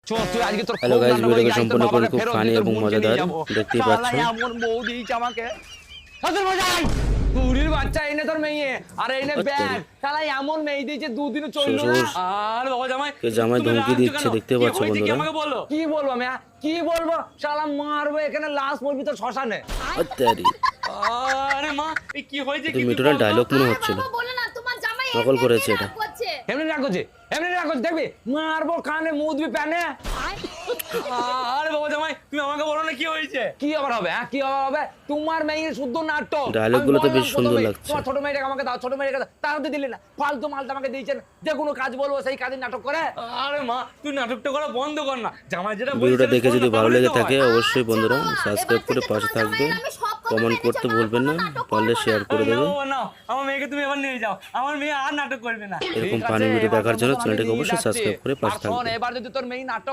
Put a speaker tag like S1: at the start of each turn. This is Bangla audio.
S1: হ্যালো গাইস, ভিডিওটি সম্পূর্ণ করুন, খুব ফানি এবং মজাদার দেখতেই পাচ্ছেন।
S2: এমন বউ দিয়েছে আমাকে হাজার মজাই পুরীর বাচ্চা এনে তোর মেয়ে আর এনে ব্যাগ শালা এমন মেয়ে দিয়েছে দুদিন চলল না। আর বাবা জামাই
S1: জামাই ধমকি দিচ্ছে, দেখতে পাচ্ছ বন্ধুরা।
S2: আমাকে বলো কি বলবো আমি কি বলবো শালা মারবো এখানে লাশ পড়বি তো শ্মশানে।
S1: আত্তারি
S2: আরে মা এই কি হয়েছে
S1: তো মিঠুনের ডায়লগ মনে হচ্ছিল, নকল করেছে এটা।
S2: এমনি রাখো দেখবি মারবো কানে মুখ দিবি প্যানে। আরে বাবা জামাই তুমি আমাকে বলো না কি হয়েছে কি আবার হবে কি হবে তোমার মেয়ে শুদ্ধ নাটক
S1: ডায়লগগুলো তো বেশ সুন্দর লাগছে।
S2: তোমার ছোট মেয়েটাকে আমাকে দাও ছোট মেয়েটাকে তাও তো দিলি না ফালতু মালটা আমাকে দিয়েছেন যে কোনো কাজ বলবো সেই কাজে নাটক করে। আরে মা তুই নাটকটা করা বন্ধ কর না জামাই যেটা
S1: ভিডিওটা দেখে যদি ভালো লেগে থাকে অবশ্যই বন্ধুরা সাবস্ক্রাইব করে পাশে থাকবে, কমেন্ট করতে ভুলবেন না, পারলে শেয়ার করে দেবেন।
S2: আমার মেয়েকে তুমি এবার নিয়ে যাও আমার মেয়ে আর নাটক করবে না।
S1: এরকম ফানি ভিডিও দেখার জন্য চ্যানেলটাকে অবশ্যই সাবস্ক্রাইব করে পাশে থাকবেন।
S2: এবার যদি তোর মেয়ে নাটক